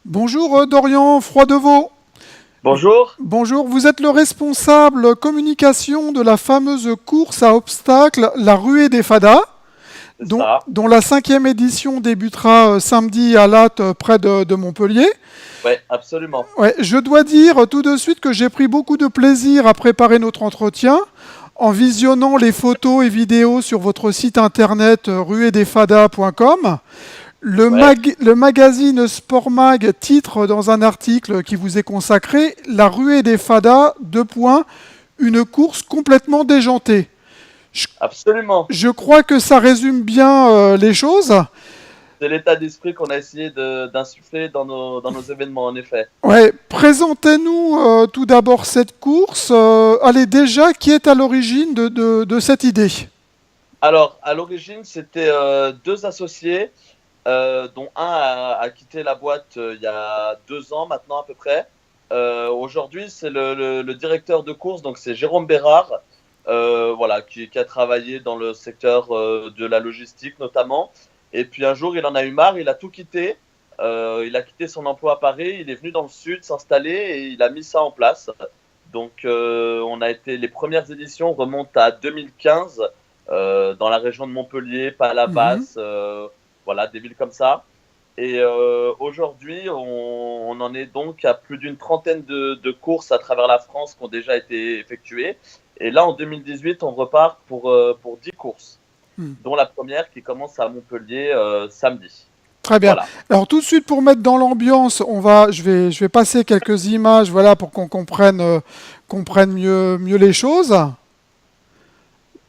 Bonjour Dorian Froidevaux. Bonjour. Bonjour, vous êtes le responsable communication de la fameuse course à obstacles La Ruée des Fadas, C'est ça. dont la 5e édition débutera samedi à Latte près de Montpellier. Ouais, absolument. Ouais, je dois dire tout de suite que j'ai pris beaucoup de plaisir à préparer notre entretien en visionnant les photos et vidéos sur votre site internet ruedesfadas.com. Ouais, Le magazine Sport Mag titre dans un article qui vous est consacré La Ruée des Fadas, une course complètement déjantée. Je, absolument. je crois que ça résume bien les choses. C'est l'état d'esprit qu'on a essayé d'insuffler dans nos événements, en effet. Ouais, présentez-nous tout d'abord cette course. Allez, déjà, qui est à l'origine de cette idée? Alors, à l'origine, c'était deux associés, dont un a quitté la boîte il y a 2 ans maintenant à peu près. Aujourd'hui, c'est le directeur de course, donc c'est Jérôme Bérard, voilà, qui a travaillé dans le secteur de la logistique notamment. Et puis un jour, il en a eu marre, il a tout quitté. Il a quitté son emploi à Paris, il est venu dans le sud s'installer et il a mis ça en place. Donc, les premières éditions remontent à 2015 dans la région de Montpellier, Mhm. Palavas, voilà, des villes comme ça. Et aujourd'hui, on en est donc à plus d'une trentaine de courses à travers la France qui ont déjà été effectuées. Et là, en 2018, on repart pour 10 courses, Hmm. dont la première qui commence à Montpellier samedi. Très bien. Voilà. Alors tout de suite pour mettre dans l'ambiance, je vais passer quelques images, voilà, pour qu'on comprenne mieux les choses.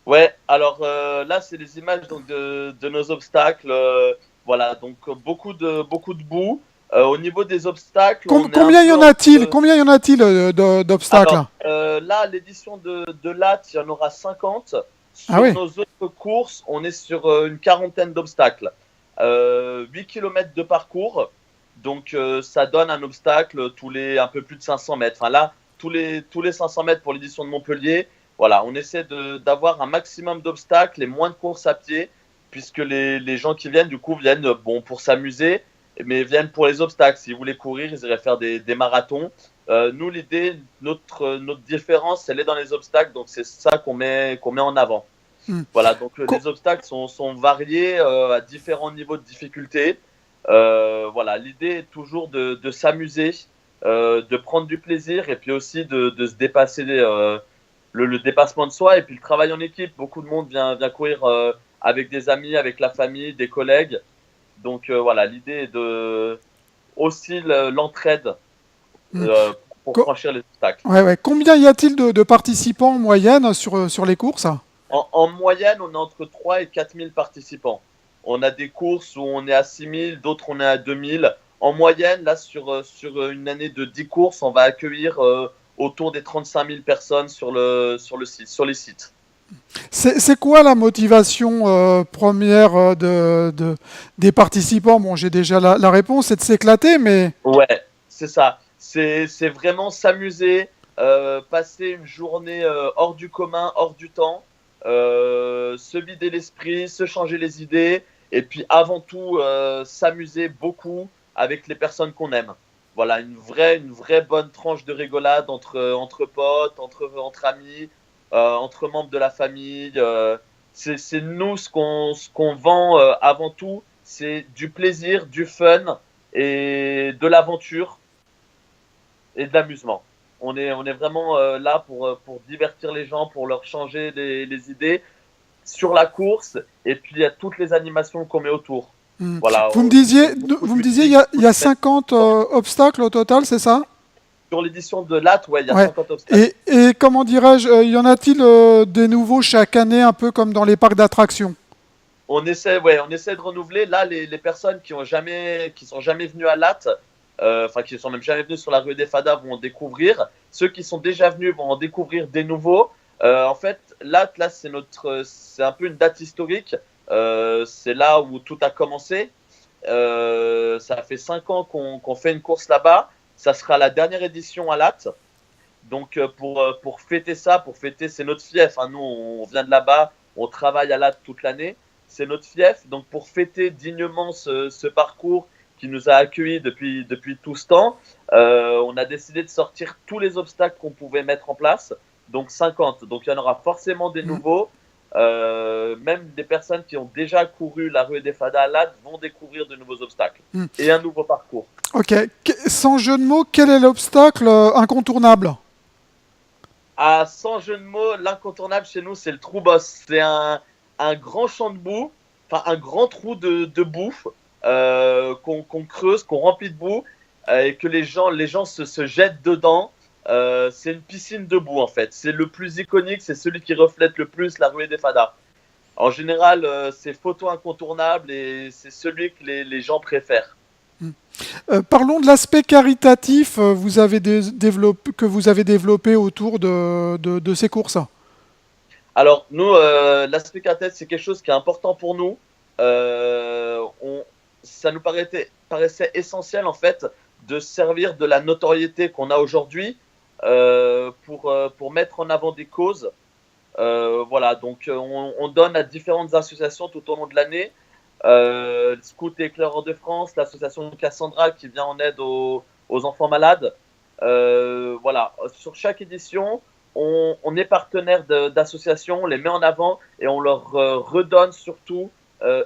Ouais, alors là, c'est les images donc, de nos obstacles. Voilà, donc beaucoup de boue. Au niveau des obstacles, on est un Combien y peu en a-t-il? entre. Combien y en a-t-il d'obstacles? Alors là, l'édition de Latte, il y en aura 50. Ah Sur oui. nos autres courses, on est sur une quarantaine d'obstacles. 8 km de parcours, donc ça donne un obstacle tous les un peu plus de 500 mètres. Enfin là, tous les 500 mètres pour l'édition de Montpellier. Voilà, on essaie d'avoir un maximum d'obstacles et moins de courses à pied, puisque les gens qui viennent, du coup, viennent bon, pour s'amuser, mais viennent pour les obstacles. S'ils voulaient courir, ils iraient faire des marathons. Nous, l'idée, notre différence, elle est dans les obstacles, donc c'est ça qu'on met en avant. Hmm. Voilà, donc Co- les obstacles sont variés à différents niveaux de difficulté. Voilà, l'idée est toujours de s'amuser, de prendre du plaisir et puis aussi de se dépasser le dépassement de soi et puis le travail en équipe. Beaucoup de monde vient courir avec des amis, avec la famille, des collègues. Donc voilà, l'idée est aussi l'entraide hmm. pour Co- franchir les obstacles. ouais, ouais. Combien y a-t-il de participants en moyenne sur les courses? En moyenne, on est entre 3 et 4 000 participants. On a des courses où on est à 6 000, d'autres on est à 2 000. En moyenne, là, sur une année de 10 courses, on va accueillir autour des 35 000 personnes sur les sites. C'est quoi la motivation première des participants? Bon, j'ai déjà la réponse, c'est de s'éclater, mais... Ouais, c'est ça. C'est vraiment s'amuser, passer une journée hors du commun, hors du temps, se vider l'esprit, se changer les idées, et puis avant tout s'amuser beaucoup avec les personnes qu'on aime. Voilà, une vraie bonne tranche de rigolade entre potes, entre amis, entre membres de la famille. C'est nous ce qu'on vend avant tout, c'est du plaisir, du fun et de l'aventure et de l'amusement. On est vraiment là pour divertir les gens, pour leur changer les idées sur la course et puis il y a toutes les animations qu'on met autour. Hmm. Voilà, beaucoup Vous de me disiez, musique, il beaucoup y a de 50 obstacles au total, c'est ça? sur l'édition de Latte, ouais, il y a Ouais. 50 obstacles. Et comment dirais-je, y en a-t-il des nouveaux chaque année, un peu comme dans les parcs d'attractions? On essaie de renouveler. Là, les personnes qui sont jamais venues à Latte, enfin qui sont même jamais venues sur la rue des Fadas vont en découvrir. Ceux qui sont déjà venus vont en découvrir des nouveaux. En fait, Latte, là, c'est un peu une date historique. C'est là où tout a commencé. Ça fait 5 ans qu'on fait une course là-bas. Ça sera la dernière édition à Latte. Donc pour fêter ça, pour fêter, c'est notre fief. Hein. Nous, on vient de là-bas, on travaille à Latte toute l'année. C'est notre fief. Donc pour fêter dignement ce parcours qui nous a accueillis depuis tout ce temps, on a décidé de sortir tous les obstacles qu'on pouvait mettre en place. Donc 50. Donc il y en aura forcément des nouveaux. Même des personnes qui ont déjà couru la Ruée des Fadas à Latte vont découvrir de nouveaux obstacles et un nouveau parcours. Ok. Sans jeu de mots, quel est l'obstacle incontournable? Sans jeu de mots, l'incontournable chez nous, c'est le trou boss. C'est un grand champ de boue, enfin un grand trou de boue qu'on creuse, qu'on remplit de boue et que les gens se jettent dedans. C'est une piscine de boue en fait. C'est le plus iconique, c'est celui qui reflète le plus la Ruée des Fadas. En général, c'est photo incontournable et c'est celui que les gens préfèrent. Parlons de l'aspect caritatif que vous avez développé autour de ces courses. Alors, nous, l'aspect caritatif, c'est quelque chose qui est important pour nous. Ça nous paraissait essentiel, en fait, de servir de la notoriété qu'on a aujourd'hui pour mettre en avant des causes. Voilà, donc on donne à différentes associations tout au long de l'année. Scout et Éclaireurs de France, l'association Cassandra qui vient en aide aux enfants malades. Voilà, sur chaque édition, on est partenaire d'associations, on les met en avant et on leur redonne surtout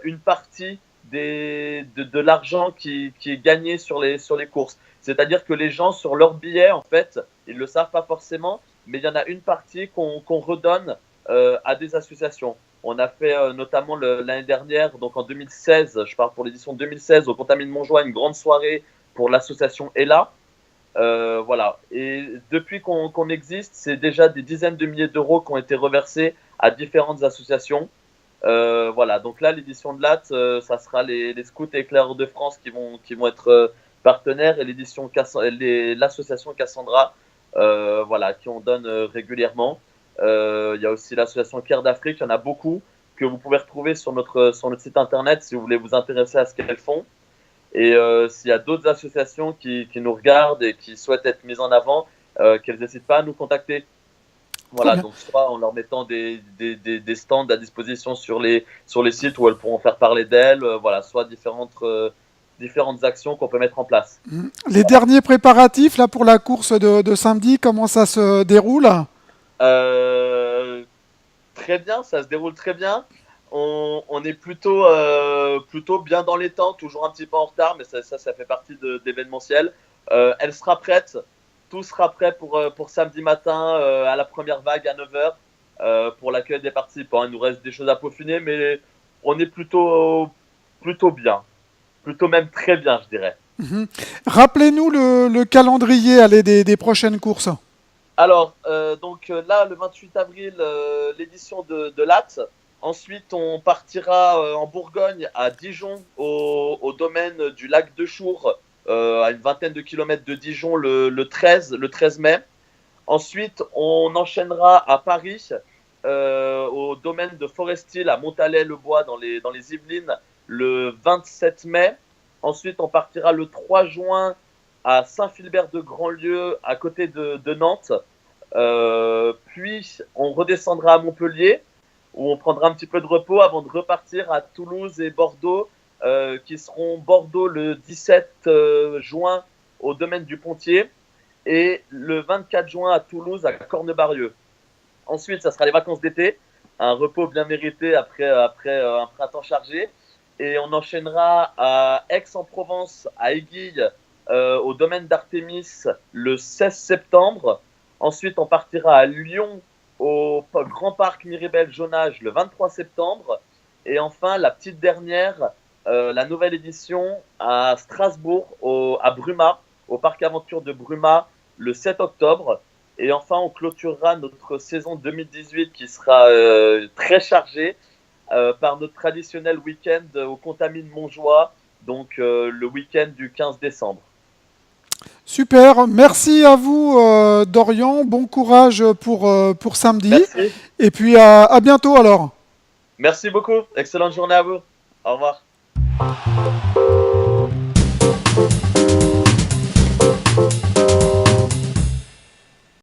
une partie de l'argent qui est gagné sur les courses. C'est-à-dire que les gens, sur leur billet, en fait, ils ne le savent pas forcément, mais il y en a une partie qu'on redonne à des associations. On a fait notamment l'année dernière, donc en 2016, je parle pour l'édition 2016, au Contamine Montjoie, une grande soirée pour l'association Ella. Voilà. Et depuis qu'on existe, c'est déjà des dizaines de milliers d'euros qui ont été reversés à différentes associations. Voilà. Donc là, l'édition de Latte, ça sera les Scouts et Éclaireurs de France qui vont être partenaires et l'association Cassandra, voilà, qui en donne régulièrement. Il y a aussi l'association Caire d'Afrique, il y en a beaucoup que vous pouvez retrouver sur notre site internet si vous voulez vous intéresser à ce qu'elles font. Et s'il y a d'autres associations qui nous regardent et qui souhaitent être mises en avant, qu'elles n'hésitent pas à nous contacter. Voilà, donc soit en leur mettant des stands à disposition sur les sites où elles pourront faire parler d'elles, voilà, soit différentes actions qu'on peut mettre en place. Les derniers préparatifs là pour la course de samedi, comment ça se déroule? Très bien, ça se déroule très bien. On est plutôt bien dans les temps, toujours un petit peu en retard, mais ça fait partie d'événementiel. Elle sera prête, tout sera prêt pour samedi matin à la première vague à 9h pour l'accueil des participants. Il nous reste des choses à peaufiner, mais on est plutôt bien, plutôt même très bien, je dirais. Rappelez-nous le calendrier des prochaines courses. Alors, donc là, le 28 avril, l'édition de Latte. Ensuite, on partira en Bourgogne, à Dijon, au domaine du lac de Chour, à une vingtaine de kilomètres de Dijon, le 13 mai. Ensuite, on enchaînera à Paris, au domaine de Forestil, à Montalet-le-Bois, dans les Yvelines, le 27 mai. Ensuite, on partira le 3 juin à Saint-Philbert-de-Grandlieu, à côté de Nantes. Puis, on redescendra à Montpellier, où on prendra un petit peu de repos avant de repartir à Toulouse et Bordeaux, qui seront Bordeaux le 17 juin au domaine du Pontier et le 24 juin à Toulouse à Cornebarieux. Ensuite, ça sera les vacances d'été, un repos bien mérité après un printemps chargé. Et on enchaînera à Aix-en-Provence, à Aiguilles, au domaine d'Artémis le 16 septembre. Ensuite, on partira à Lyon, au Grand Parc Miribel-Jonage le 23 septembre. Et enfin, la petite dernière, la nouvelle édition à Strasbourg, à Bruma, au Parc Aventure de Bruma, le 7 octobre. Et enfin, on clôturera notre saison 2018 qui sera très chargée par notre traditionnel week-end au Contamine Montjoie, donc le week-end du 15 décembre. Super, merci à vous Dorian, bon courage pour samedi. Merci. Et puis à bientôt alors. Merci beaucoup. Excellente journée à vous. Au revoir.